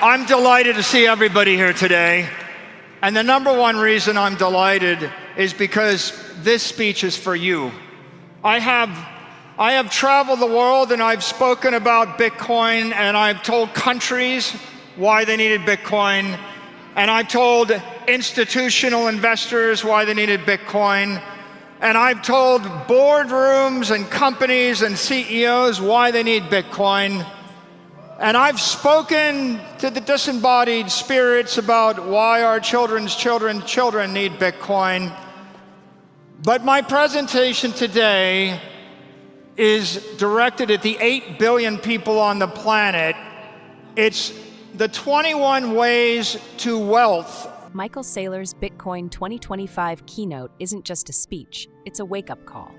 I'm delighted to see everybody here today. And the number one reason I'm delighted is because this speech is for you. I have traveled the world and I've spoken about Bitcoin, and I've told countries why they needed Bitcoin, and I've told institutional investors why they needed Bitcoin, and I've told boardrooms and companies and CEOs why they need Bitcoin. And I've spoken to the disembodied spirits about why our children's children need Bitcoin. But my presentation today is directed at the 8 billion people on the planet. It's the 21 ways to wealth. Michael Saylor's Bitcoin 2025 keynote isn't just a speech, it's a wake-up call.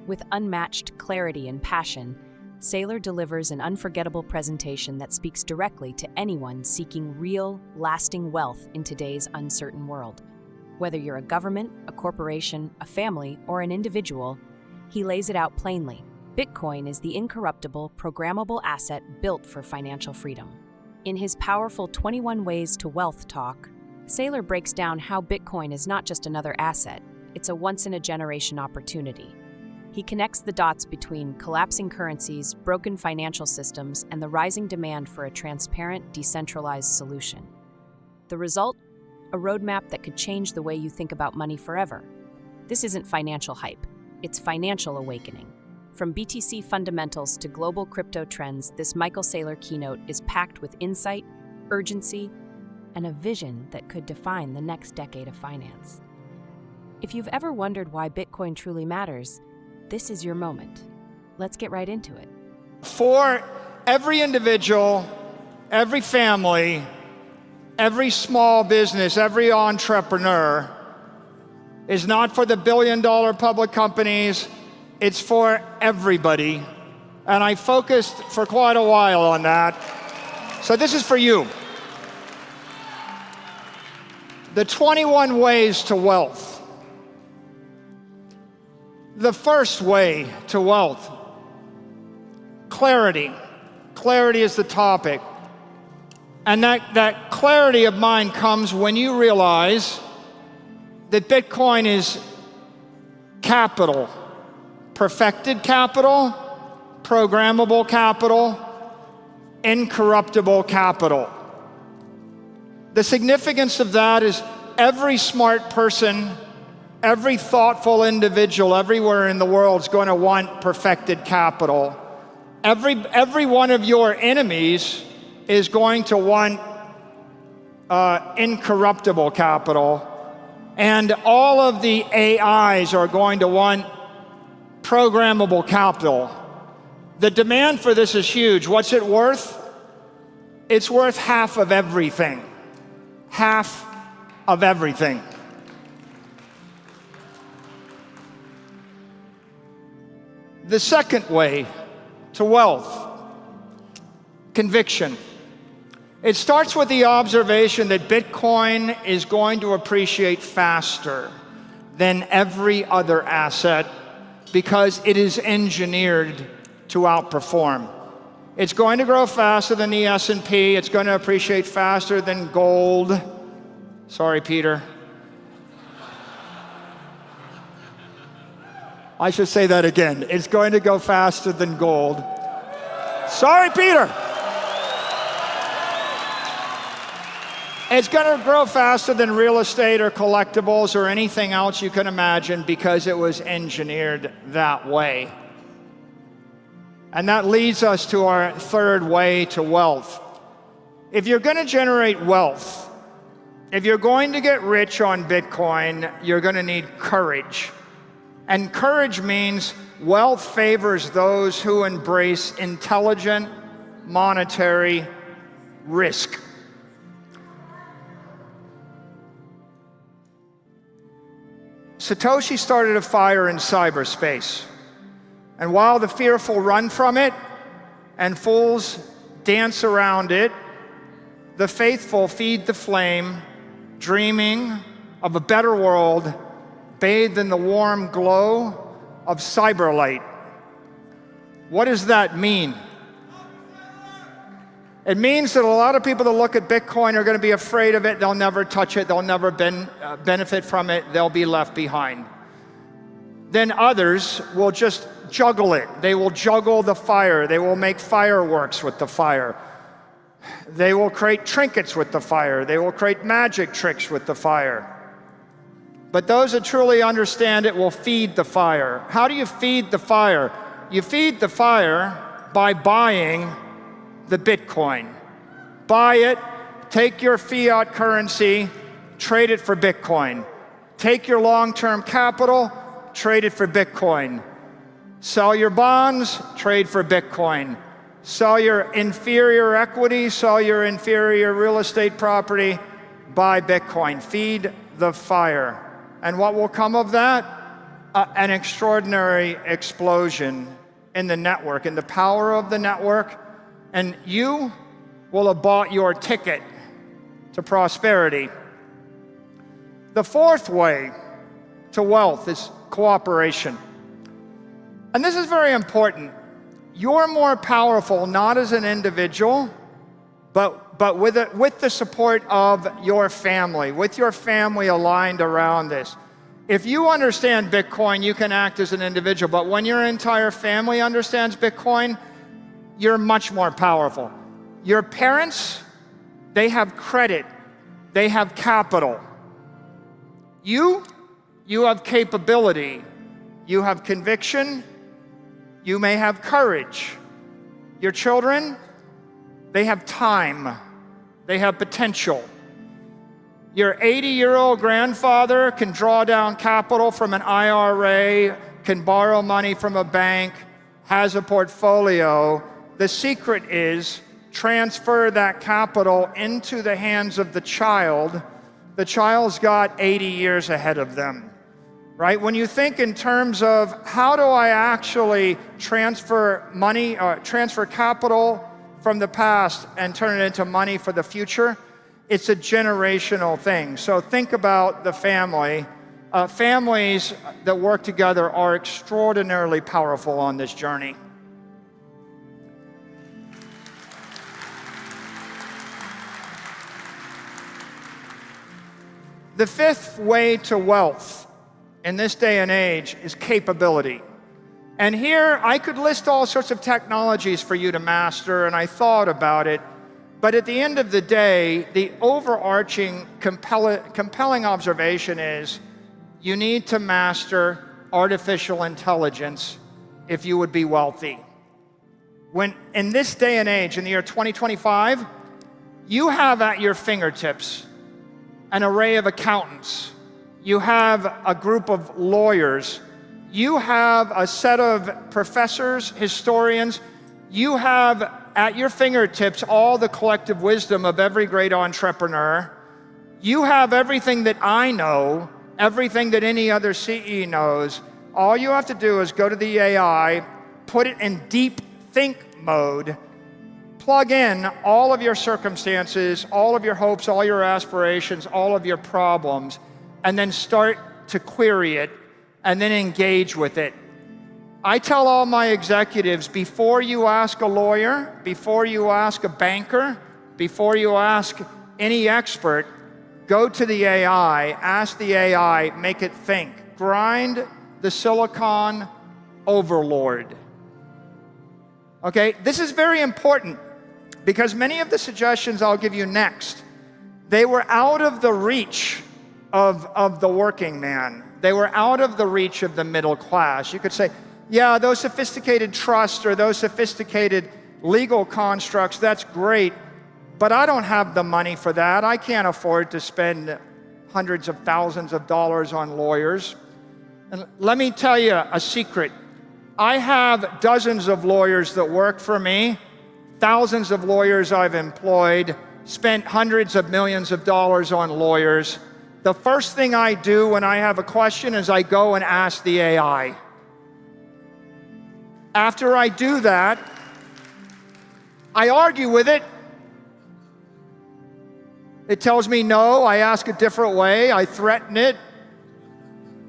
With unmatched clarity and passion, Saylor delivers an unforgettable presentation that speaks directly to anyone seeking real, lasting wealth in today's uncertain world. Whether you're a government, a corporation, a family, or an individual, he lays it out plainly. Bitcoin is the incorruptible, programmable asset built for financial freedom. In his powerful 21 Ways to Wealth talk, Saylor breaks down how Bitcoin is not just another asset, it's a once-in-a-generation opportunity. He connects the dots between collapsing currencies, broken financial systems, and the rising demand for a transparent, decentralized solution. The result? A roadmap that could change the way you think about money forever. This isn't financial hype, it's financial awakening. From BTC fundamentals to global crypto trends, this Michael Saylor keynote is packed with insight, urgency, and a vision that could define the next decade of finance. If you've ever wondered why Bitcoin truly matters, this is your moment. Let's get right into it. For every individual, every family, every small business, every entrepreneur is not for the billion-dollar public companies, it's for everybody. And I focused for quite a while on that. So this is for you. The 21 ways to wealth. The first way to wealth, clarity. Clarity is the topic. And that clarity of mind comes when you realize that Bitcoin is capital, perfected capital, programmable capital, incorruptible capital. The significance of that is every smart person, every thoughtful individual everywhere in the world is going to want perfected capital. Every one of your enemies is going to want incorruptible capital. And all of the AIs are going to want programmable capital. The demand for this is huge. What's it worth? It's worth half of everything. Half of everything. The second way to wealth, conviction. It starts with the observation that Bitcoin is going to appreciate faster than every other asset because it is engineered to outperform. It's going to grow faster than the S&P. It's going to appreciate faster than gold. Sorry, Peter. I should say that again. It's going to go faster than gold. Sorry, Peter. It's going to grow faster than real estate or collectibles or anything else you can imagine because it was engineered that way. And that leads us to our third way to wealth. If you're going to generate wealth, if you're going to get rich on Bitcoin, you're going to need courage. And courage means wealth favors those who embrace intelligent monetary risk. Satoshi started a fire in cyberspace. And while the fearful run from it and fools dance around it, the faithful feed the flame, dreaming of a better world bathed in the warm glow of cyberlight. What does that mean? It means that a lot of people that look at Bitcoin are going to be afraid of it. They'll never touch it. They'll never benefit from it. They'll be left behind. Then others will just juggle it. They will juggle the fire. They will make fireworks with the fire. They will create trinkets with the fire. They will create magic tricks with the fire. But those that truly understand it will feed the fire. How do you feed the fire? You feed the fire by buying the Bitcoin. Buy it, take your fiat currency, trade it for Bitcoin. Take your long-term capital, trade it for Bitcoin. Sell your bonds, trade for Bitcoin. Sell your inferior equity, sell your inferior real estate property, buy Bitcoin. Feed the fire. And what will come of that? An extraordinary explosion in the network, in the power of the network. And you will have bought your ticket to prosperity. The fourth way to wealth is cooperation. And this is very important. You're more powerful not as an individual, but with the support of your family, with your family aligned around this. If you understand Bitcoin, you can act as an individual, but when your entire family understands Bitcoin, you're much more powerful. Your parents, they have credit, they have capital. You have capability, you have conviction, you may have courage. Your children, they have time, they have potential. Your 80-year-old grandfather can draw down capital from an IRA, can borrow money from a bank, has a portfolio. The secret is transfer that capital into the hands of the child. The child's got 80 years ahead of them, right? When you think in terms of how do I actually transfer money, transfer capital from the past and turn it into money for the future, it's a generational thing. So think about the family. Families that work together are extraordinarily powerful on this journey. The fifth way to wealth in this day and age is capability. And here I could list all sorts of technologies for you to master, and I thought about it. But at the end of the day, the overarching compelling observation is you need to master artificial intelligence if you would be wealthy. When in this day and age, in the year 2025, you have at your fingertips an array of accountants. You have a group of lawyers. You have a set of professors, historians. You have at your fingertips all the collective wisdom of every great entrepreneur. You have everything that I know, everything that any other CE knows. All you have to do is go to the AI, put it in deep think mode, plug in all of your circumstances, all of your hopes, all your aspirations, all of your problems, and then start to query it and then engage with it. I tell all my executives, before you ask a lawyer, before you ask a banker, before you ask any expert, go to the AI, ask the AI, make it think. Grind the silicon overlord. Okay, this is very important because many of the suggestions I'll give you next, they were out of the reach of the working man. They were out of the reach of the middle class. You could say, yeah, those sophisticated trusts or those sophisticated legal constructs, that's great, but I don't have the money for that. I can't afford to spend hundreds of thousands of dollars on lawyers. And let me tell you a secret. I have dozens of lawyers that work for me, thousands of lawyers I've employed, spent hundreds of millions of dollars on lawyers. The first thing I do when I have a question is I go and ask the AI. After I do that, I argue with it. It tells me no, I ask a different way, I threaten it,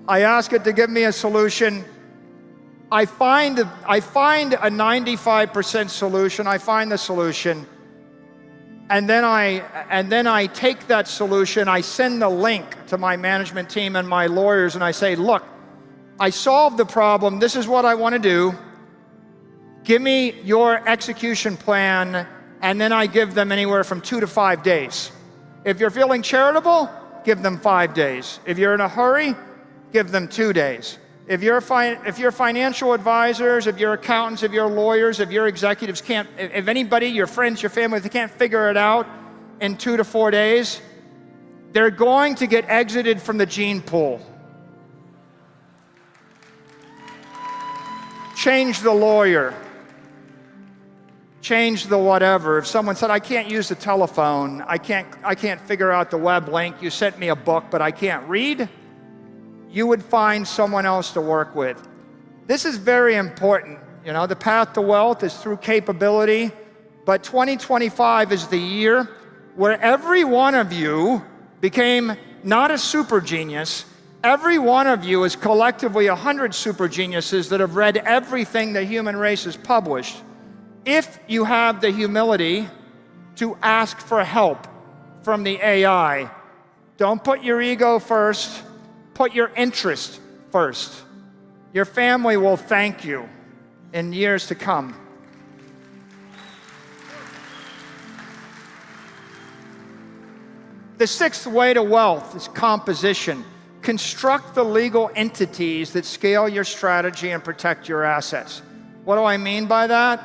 I ask it to give me a solution. I find a 95% solution, I find the solution, and then I take that solution, I send the link to my management team and my lawyers, and I say, look, I solved the problem, this is what I want to do, give me your execution plan, and then I give them anywhere from 2 to 5 days. If you're feeling charitable, give them 5 days. If you're in a hurry, give them 2 days. If your financial advisors, if your accountants, if your lawyers, if your executives can't, if anybody, your friends, your family, if they can't figure it out in 2 to 4 days, they're going to get exited from the gene pool. Change the lawyer. Change the whatever. If someone said, I can't use the telephone, I can't figure out the web link, you sent me a book, but I can't read, you would find someone else to work with. This is very important. You know, the path to wealth is through capability, but 2025 is the year where every one of you became not a super genius, every one of you is collectively 100 super geniuses that have read everything the human race has published. If you have the humility to ask for help from the AI, don't put your ego first, put your interest first. Your family will thank you in years to come. The sixth way to wealth is composition. Construct the legal entities that scale your strategy and protect your assets. What do I mean by that?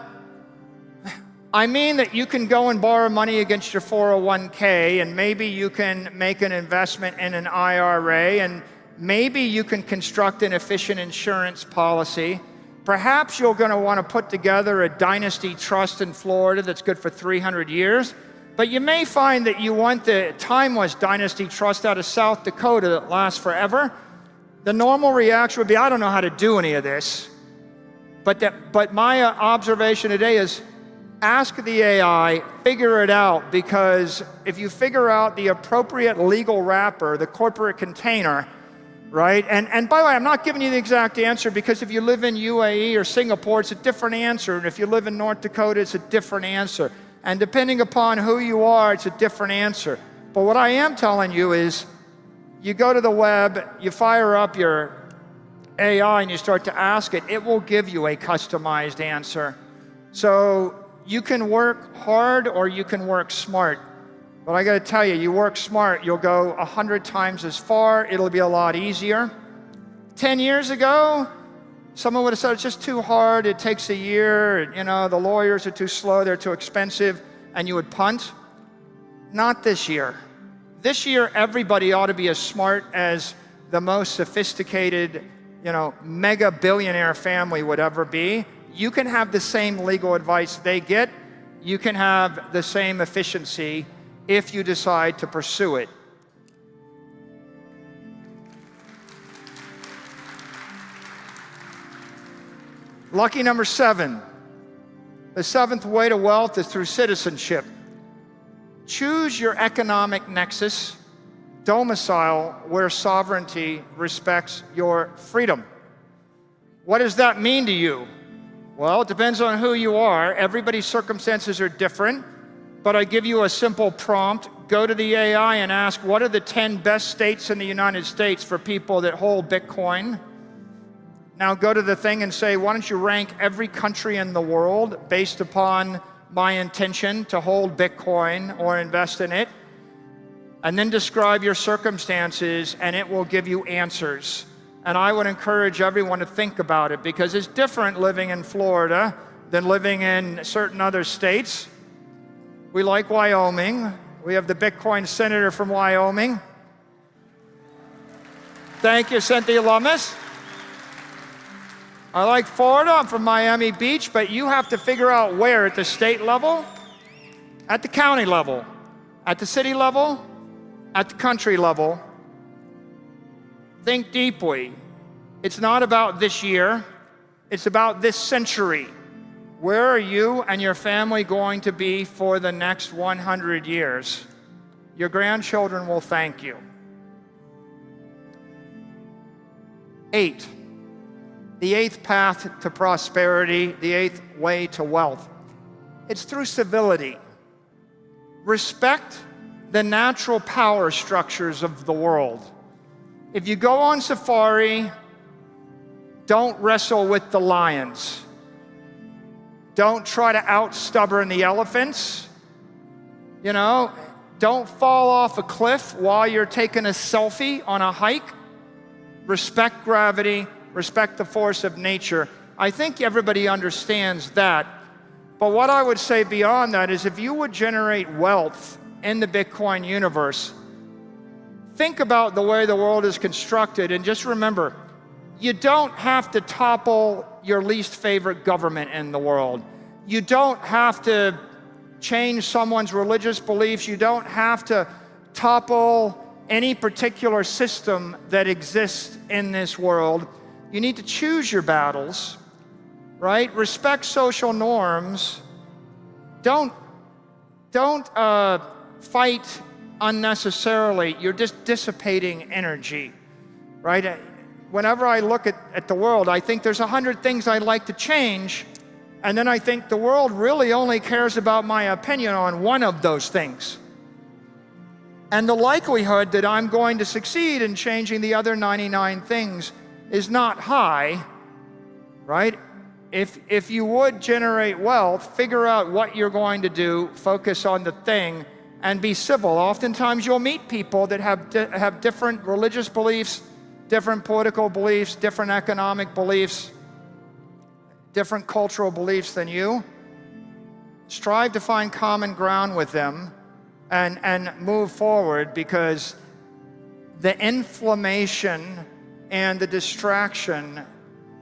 I mean that you can go and borrow money against your 401k, and maybe you can make an investment in an IRA, and maybe you can construct an efficient insurance policy. Perhaps you're going to want to put together a dynasty trust in Florida that's good for 300 years, but you may find that you want the timeless dynasty trust out of South Dakota that lasts forever. The normal reaction would be, I don't know how to do any of this. But my observation today is, ask the AI, figure it out, because if you figure out the appropriate legal wrapper, the corporate container, right? And by the way, I'm not giving you the exact answer, because if you live in UAE or Singapore, it's a different answer. And if you live in North Dakota, it's a different answer. And depending upon who you are, it's a different answer. But what I am telling you is, you go to the web, you fire up your AI and you start to ask it, it will give you a customized answer. So you can work hard or you can work smart. But I got to tell you, you work smart, you'll go 100 times as far, it'll be a lot easier. 10 years ago, someone would have said, it's just too hard, it takes a year, you know, the lawyers are too slow, they're too expensive, and you would punt. Not this year. This year, everybody ought to be as smart as the most sophisticated, you know, mega billionaire family would ever be. You can have the same legal advice they get. You can have the same efficiency if you decide to pursue it. Lucky number 7. The seventh way to wealth is through citizenship. Choose your economic nexus, domicile where sovereignty respects your freedom. What does that mean to you? Well, it depends on who you are. Everybody's circumstances are different, but I give you a simple prompt. Go to the AI and ask, what are the 10 best states in the United States for people that hold Bitcoin? Now go to the thing and say, why don't you rank every country in the world based upon my intention to hold Bitcoin or invest in it? And then describe your circumstances, and it will give you answers. And I would encourage everyone to think about it, because it's different living in Florida than living in certain other states. We like Wyoming. We have the Bitcoin senator from Wyoming. Thank you, Cynthia Lummis. I like Florida. I'm from Miami Beach, but you have to figure out where, at the state level, at the county level, at the city level, at the country level. Think deeply. It's not about this year. It's about this century. Where are you and your family going to be for the next 100 years? Your grandchildren will thank you. 8, the 8th path to prosperity, the 8th way to wealth. It's through civility. Respect the natural power structures of the world. If you go on safari, don't wrestle with the lions. Don't try to out-stubborn the elephants. Don't fall off a cliff while you're taking a selfie on a hike. Respect gravity, respect the force of nature. I think everybody understands that. But what I would say beyond that is if you would generate wealth in the Bitcoin universe, think about the way the world is constructed and just remember, you don't have to topple your least favorite government in the world. You don't have to change someone's religious beliefs. You don't have to topple any particular system that exists in this world. You need to choose your battles, right? Respect social norms. Don't fight unnecessarily. You're just dissipating energy, right? Whenever I look at the world, I think there's 100 things I'd like to change, and then I think the world really only cares about my opinion on one of those things. And the likelihood that I'm going to succeed in changing the other 99 things is not high, right? If you would generate wealth, figure out what you're going to do, focus on the thing, and be civil. Oftentimes you'll meet people that have different religious beliefs, different political beliefs, different economic beliefs, different cultural beliefs than you. Strive to find common ground with them and move forward, because the inflammation and the distraction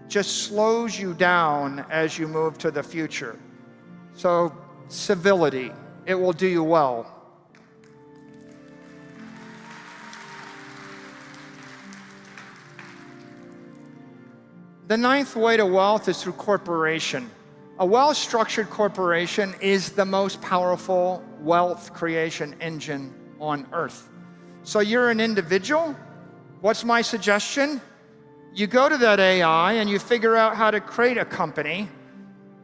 just slows you down as you move to the future. So, civility, it will do you well. The 9th way to wealth is through corporation. A well-structured corporation is the most powerful wealth creation engine on earth. So you're an individual. What's my suggestion? You go to that AI and you figure out how to create a company,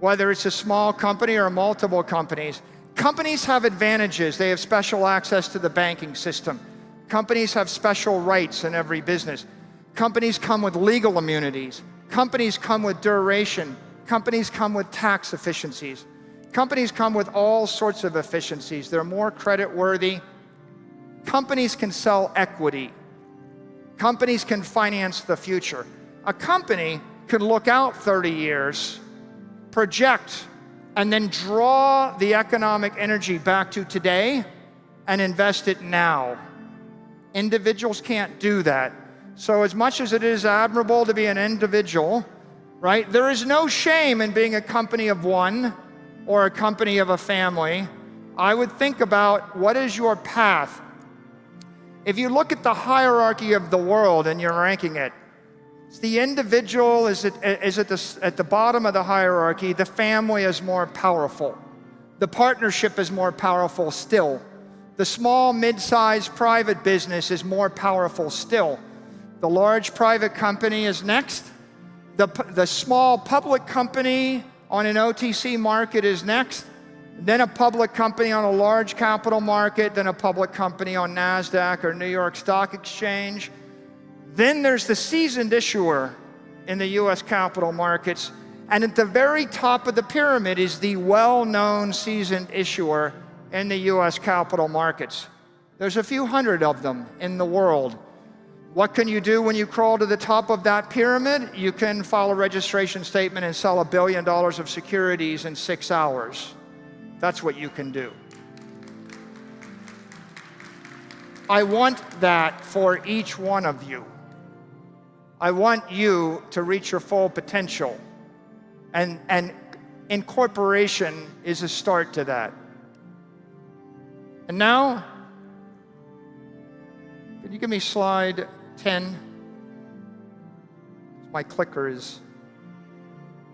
whether it's a small company or multiple companies. Companies have advantages. They have special access to the banking system. Companies have special rights in every business. Companies come with legal immunities. Companies come with duration. Companies come with tax efficiencies. Companies come with all sorts of efficiencies. They're more credit worthy. Companies can sell equity. Companies can finance the future. A company can look out 30 years, project, and then draw the economic energy back to today and invest it now. Individuals can't do that. So as much as it is admirable to be an individual, right, there is no shame in being a company of one or a company of a family. I would think about what is your path. If you look at the hierarchy of the world and you're ranking it, it's the individual is at the bottom of the hierarchy. The family is more powerful. The partnership is more powerful still. The small, mid-sized private business is more powerful still. The large private company is next. The small public company on an OTC market is next. Then a public company on a large capital market, then a public company on NASDAQ or New York Stock Exchange. Then there's the seasoned issuer in the US capital markets. And at the very top of the pyramid is the well-known seasoned issuer in the US capital markets. There's a few hundred of them in the world. What can you do when you crawl to the top of that pyramid? You can file a registration statement and sell $1 billion of securities in 6 hours. That's what you can do. I want that for each one of you. I want you to reach your full potential. And incorporation is a start to that. And now, can you give me slide 10? My clicker is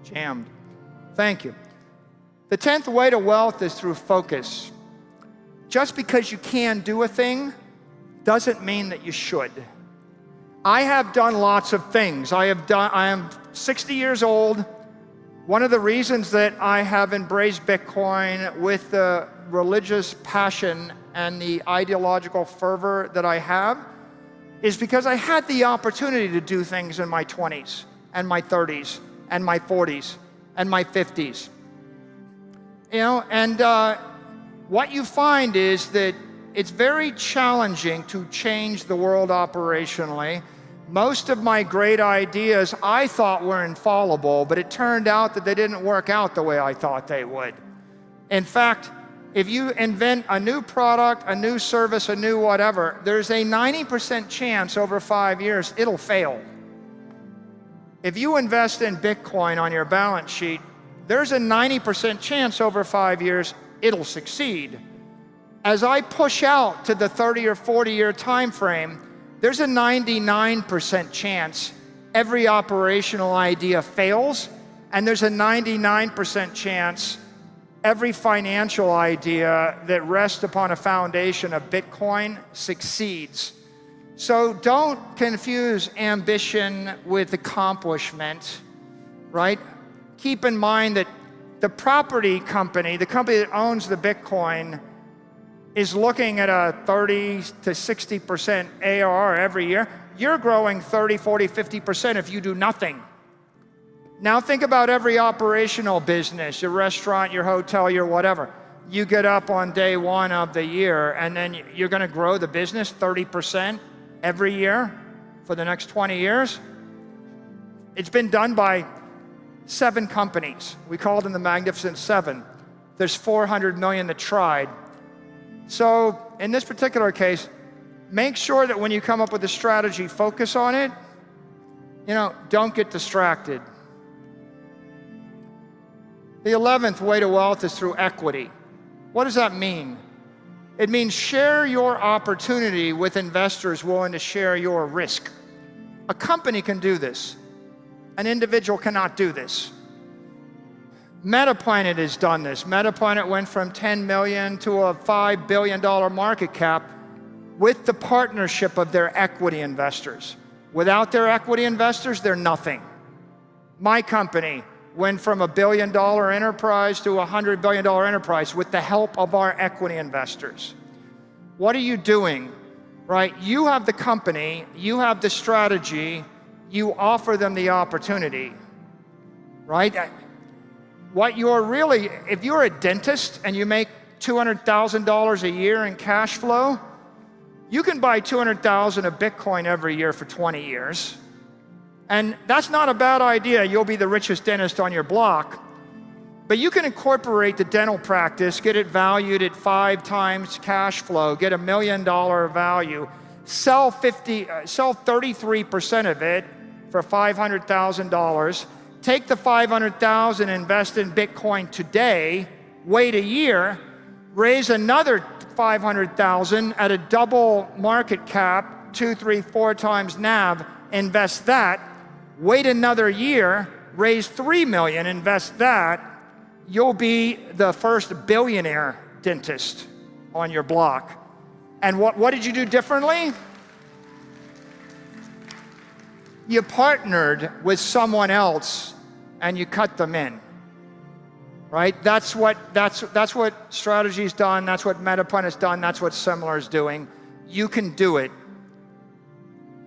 jammed. Thank you. The 10th way to wealth is through focus. just because you can do a thing doesn't mean that you should. I have done lots of things. I am 60 years old. One of the reasons that I have embraced Bitcoin with the religious passion and the ideological fervor that I have is because I had the opportunity to do things in my 20s and my 30s and my 40s and my 50s. What you find is that it's very challenging to change the world operationally. Most of my great ideas I thought were infallible, but it turned out that they didn't work out the way I thought they would. In fact, if you invent a new product, a new service, a new whatever, there's a 90% chance over 5 years it'll fail. If you invest in Bitcoin on your balance sheet, there's a 90% chance over 5 years it'll succeed. As I push out to the 30 or 40-year time frame, there's a 99% chance every operational idea fails, and there's a 99% chance every financial idea that rests upon a foundation of Bitcoin succeeds. So don't confuse ambition with accomplishment, right? Keep in mind that the property company, the company that owns the Bitcoin, is looking at a 30 to 60% ARR every year. You're growing 30, 40, 50% if you do nothing. Now think about every operational business, your restaurant, your hotel, your whatever. You get up on day one of the year and then you're gonna grow the business 30% every year for the next 20 years. It's been done by 7 companies. We call them the Magnificent Seven. There's 400 million that tried. So in this particular case, make sure that when you come up with a strategy, focus on it. Don't get distracted. The 11th way to wealth is through equity. What does that mean? It means share your opportunity with investors willing to share your risk. A company can do this. An individual cannot do this. Metaplanet has done this. Metaplanet went from 10 million to a $5 billion market cap with the partnership of their equity investors. Without their equity investors, they're nothing. My company went from a $1 billion enterprise to a $100 billion enterprise with the help of our equity investors. What are you doing, right? You have the company, you have the strategy, you offer them the opportunity, right? What you're really, if you're a dentist and you make $200,000 a year in cash flow, you can buy 200,000 of Bitcoin every year for 20 years. And that's not a bad idea. You'll be the richest dentist on your block. But you can incorporate the dental practice, get it valued at 5 times cash flow, get $1 million value, sell 33% of it for $500,000. Take the $500,000, invest in Bitcoin today, wait a year, raise another $500,000 at a double market cap, 2, 3, 4 times NAV, invest that, wait another year, raise $3 million, invest that, you'll be the first billionaire dentist on your block. And what did you do differently? You partnered with someone else and you cut them in, right? That's what Strategy's done, that's what Metaplanet has done, that's what Saylor is doing. You can do it.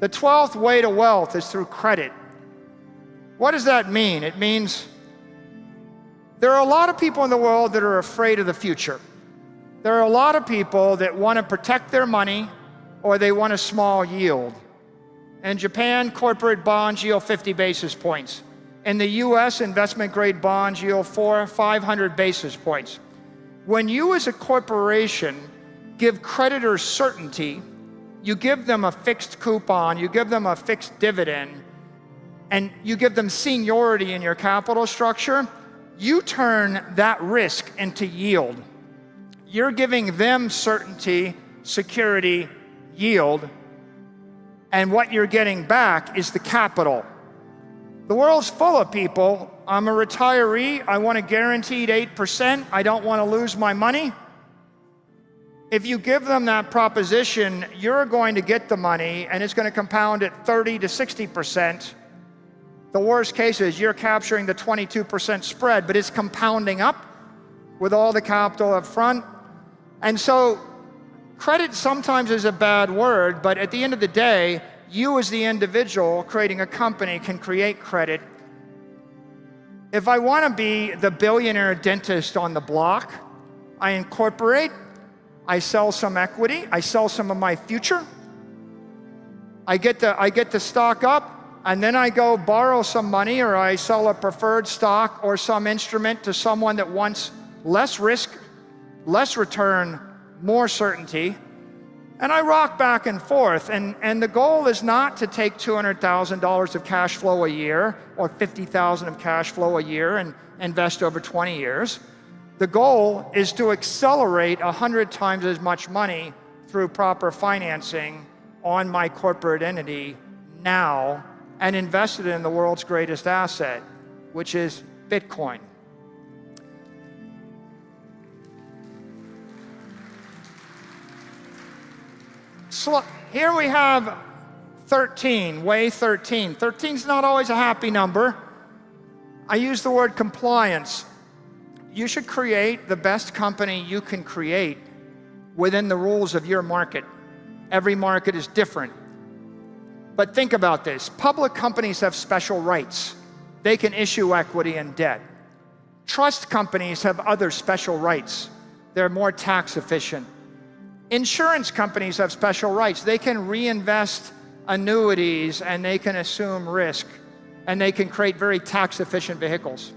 The 12th way to wealth is through credit. What does that mean? It means there are a lot of people in the world that are afraid of the future. There are a lot of people that want to protect their money or they want a small yield. In Japan, corporate bonds yield 50 basis points. In the US, investment grade bonds yield 500 basis points. When you as a corporation give creditors certainty, you give them a fixed coupon, you give them a fixed dividend, and you give them seniority in your capital structure, you turn that risk into yield. You're giving them certainty, security, yield, and what you're getting back is the capital. The world's full of people. I'm a retiree, I want a guaranteed 8%, I don't want to lose my money. If you give them that proposition, you're going to get the money and it's going to compound at 30 to 60%. The worst case is you're capturing the 22% spread, but it's compounding up with all the capital up front. And so credit sometimes is a bad word, but at the end of the day, you as the individual creating a company can create credit. If I want to be the billionaire dentist on the block, I incorporate, I sell some equity, I sell some of my future, I get the stock up, and then I go borrow some money, or I sell a preferred stock or some instrument to someone that wants less risk, less return, more certainty, and I rock back and forth. And the goal is not to take $200,000 of cash flow a year or $50,000 of cash flow a year and invest over 20 years. The goal is to accelerate 100 times as much money through proper financing on my corporate entity now and invest it in the world's greatest asset, which is Bitcoin. So here we have 13, way 13. 13 is not always a happy number. I use the word compliance. You should create the best company you can create within the rules of your market. Every market is different. But think about this. Public companies have special rights. They can issue equity and debt. Trust companies have other special rights. They're more tax efficient. Insurance companies have special rights. They can reinvest annuities and they can assume risk and they can create very tax efficient vehicles.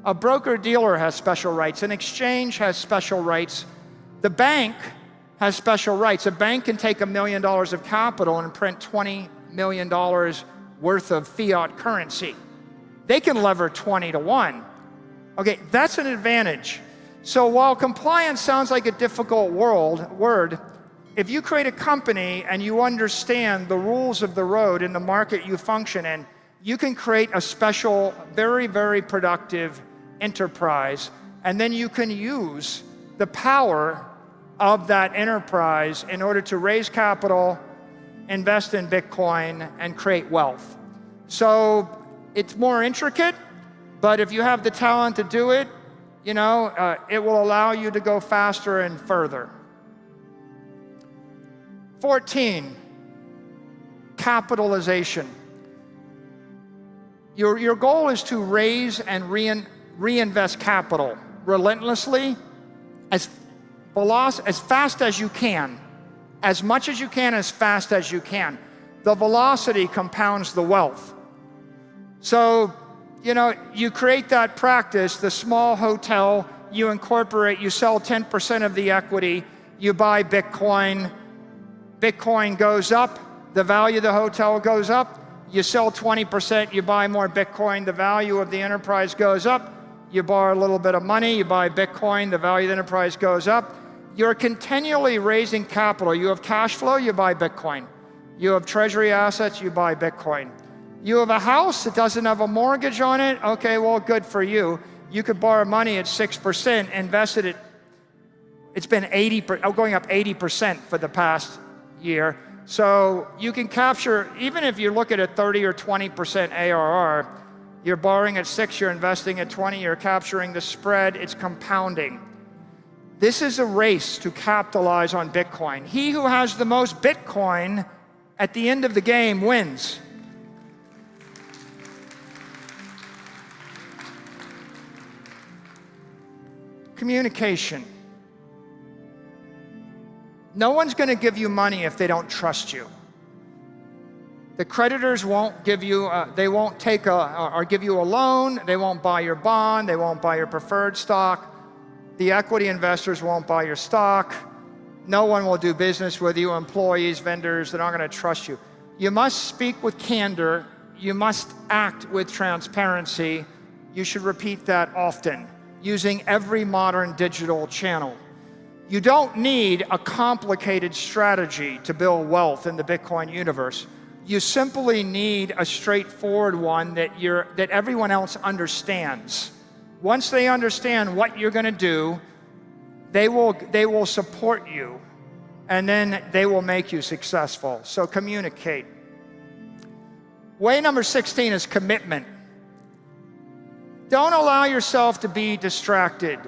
A broker-dealer has special rights. An exchange has special rights. The bank has special rights. A bank can take $1 million of capital and print $20 million worth of fiat currency. They can lever 20 to 1. Okay, that's an advantage. So while compliance sounds like a difficult word, if you create a company and you understand the rules of the road in the market you function in, you can create a special, very, very productive enterprise, and then you can use the power of that enterprise in order to raise capital, invest in Bitcoin, and create wealth. So it's more intricate, but if you have the talent to do it, it will allow you to go faster and further. 14, capitalization. Your goal is to raise and reinvest capital relentlessly, as fast as you can, as much as you can, as fast as you can. The velocity compounds the wealth. So, you create that practice, the small hotel, you incorporate, you sell 10% of the equity, you buy Bitcoin, Bitcoin goes up, the value of the hotel goes up, you sell 20%, you buy more Bitcoin, the value of the enterprise goes up, you borrow a little bit of money, you buy Bitcoin, the value of the enterprise goes up. You're continually raising capital. You have cash flow, you buy Bitcoin. You have treasury assets, you buy Bitcoin. You have a house that doesn't have a mortgage on it, okay, well, good for you. You could borrow money at 6%, invest it at, it's been going up 80% for the past year. So you can capture, even if you look at a 30 or 20% ARR, you're borrowing at 6, you're investing at 20, you're capturing the spread, it's compounding. This is a race to capitalize on Bitcoin. He who has the most Bitcoin at the end of the game wins. Communication. No one's going to give you money if they don't trust you. The creditors won't give you, they won't take or give you a loan, they won't buy your bond, they won't buy your preferred stock. The equity investors won't buy your stock. No one will do business with you, employees, vendors, they're not going to trust you. You must speak with candor, you must act with transparency. You should repeat that often, using every modern digital channel. You don't need a complicated strategy to build wealth in the Bitcoin universe. You simply need a straightforward one that everyone else understands. Once they understand what you're going to do, They will support you, and then they will make you successful. So communicate. Way number 16 is commitment. Don't allow yourself to be distracted.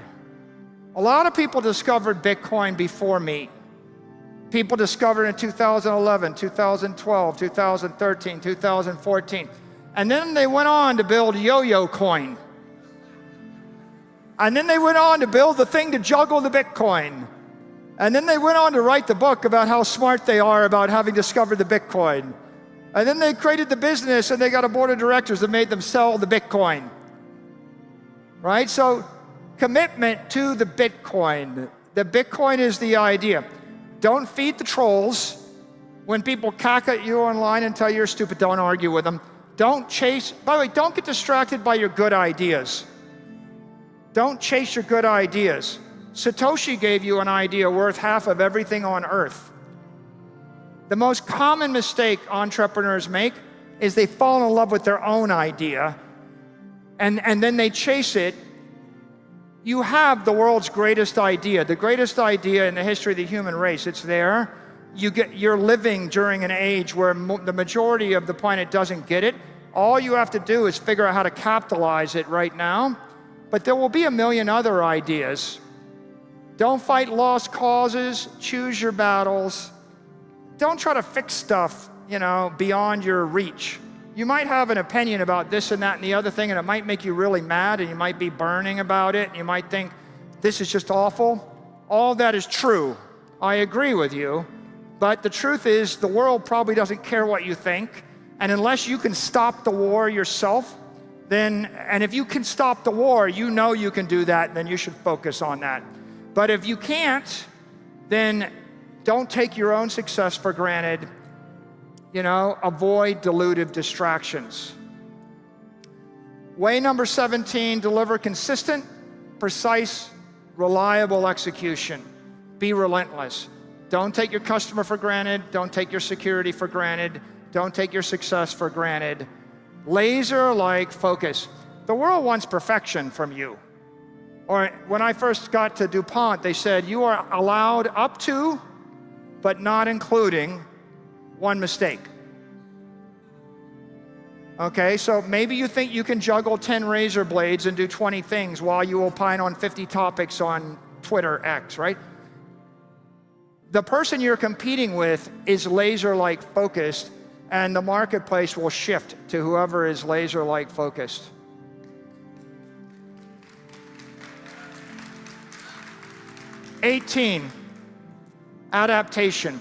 A lot of people discovered Bitcoin before me. People discovered in 2011, 2012, 2013, 2014. And then they went on to build Yo-Yo Coin. And then they went on to build the thing to juggle the Bitcoin. And then they went on to write the book about how smart they are about having discovered the Bitcoin. And then they created the business and they got a board of directors that made them sell the Bitcoin. Right? So commitment to the Bitcoin. The Bitcoin is the idea. Don't feed the trolls. When people cack at you online and tell you you're stupid, don't argue with them. Don't chase, by the way, don't get distracted by your good ideas. Don't chase your good ideas. Satoshi gave you an idea worth half of everything on earth. The most common mistake entrepreneurs make is they fall in love with their own idea and then they chase it. You have the world's greatest idea, the greatest idea in the history of the human race. It's there. You're living during an age where the majority of the planet doesn't get it. All you have to do is figure out how to capitalize it right now. But there will be a million other ideas. Don't fight lost causes. Choose your battles. Don't try to fix stuff, beyond your reach. You might have an opinion about this and that and the other thing, and it might make you really mad, and you might be burning about it, and you might think, this is just awful. All that is true. I agree with you. But the truth is, the world probably doesn't care what you think. And unless you can stop the war yourself, and if you can stop the war, you know you can do that, then you should focus on that. But if you can't, then don't take your own success for granted. Avoid delusive distractions. Way number 17, deliver consistent, precise, reliable execution. Be relentless. Don't take your customer for granted. Don't take your security for granted. Don't take your success for granted. Laser-like focus. The world wants perfection from you. Or when I first got to DuPont, they said, you are allowed up to, but not including, one mistake. Okay, so maybe you think you can juggle 10 razor blades and do 20 things while you opine on 50 topics on Twitter X, right? The person you're competing with is laser-like focused, and the marketplace will shift to whoever is laser-like focused. '18, adaptation.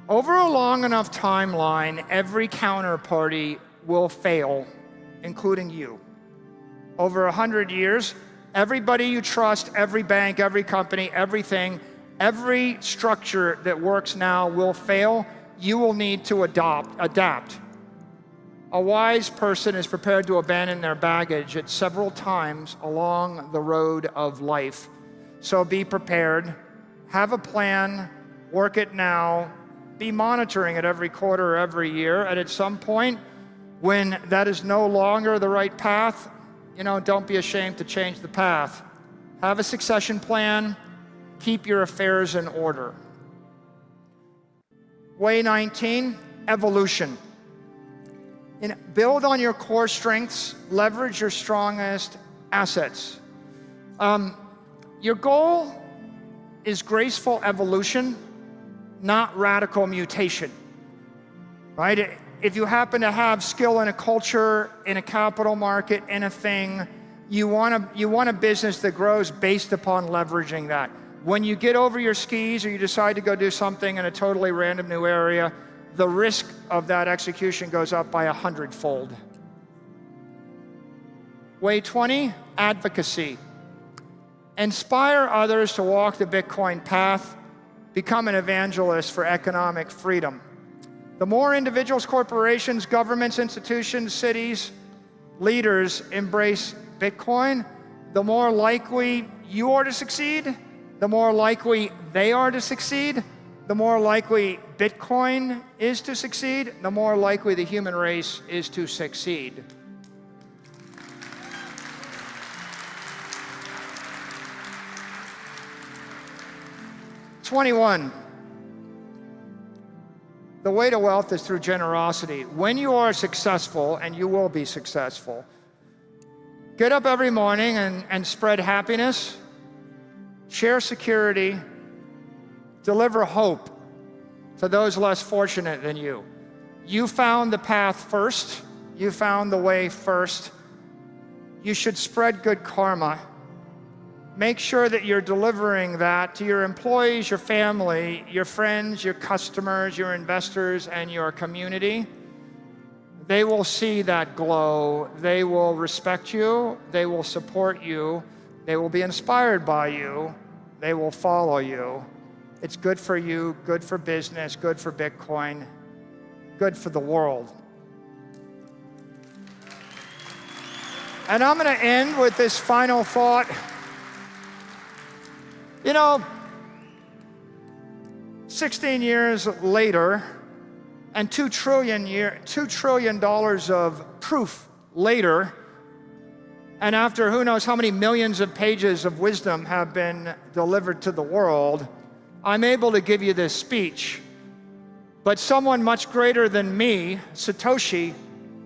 Over a long enough timeline, every counterparty will fail, including you. Over 100 years, everybody you trust, every bank, every company, everything, every structure that works now will fail. You will need to adapt. A wise person is prepared to abandon their baggage at several times along the road of life. So be prepared, have a plan, work it now, be monitoring it every quarter or every year, and at some point, when that is no longer the right path, don't be ashamed to change the path. Have a succession plan, keep your affairs in order. Way 19, evolution. Build on your core strengths, leverage your strongest assets. Your goal is graceful evolution, not radical mutation, right? If you happen to have skill in a culture, in a capital market, in a thing, you want a business that grows based upon leveraging that. When you get over your skis or you decide to go do something in a totally random new area, the risk of that execution goes up by 100-fold. Way 20, advocacy. Inspire others to walk the Bitcoin path. Become an evangelist for economic freedom. The more individuals, corporations, governments, institutions, cities, leaders embrace Bitcoin, the more likely you are to succeed, the more likely they are to succeed, the more likely Bitcoin is to succeed, the more likely the human race is to succeed. 21. The way to wealth is through generosity. When you are successful, and you will be successful, get up every morning and spread happiness, share security, deliver hope to those less fortunate than you. You found the path first. You found the way first. You should spread good karma. Make sure that you're delivering that to your employees, your family, your friends, your customers, your investors, and your community. They will see that glow. They will respect you. They will support you. They will be inspired by you. They will follow you. It's good for you, good for business, good for Bitcoin, good for the world. And I'm going to end with this final thought. You know, 16 years later, and $2 trillion of proof later, and after who knows how many millions of pages of wisdom have been delivered to the world, I'm able to give you this speech. But someone much greater than me, Satoshi,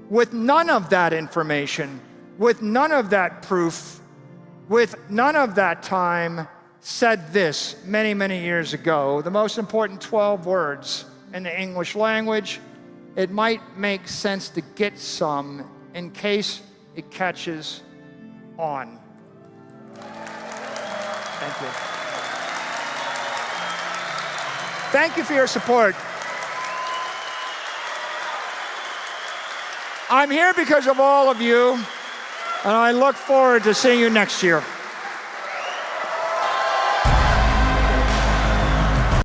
with none of that information, with none of that proof, with none of that time, said this many, many years ago, the most important 12 words in the English language. It might make sense to get some in case it catches on. Thank you. Thank you for your support. I'm here because of all of you, and I look forward to seeing you next year.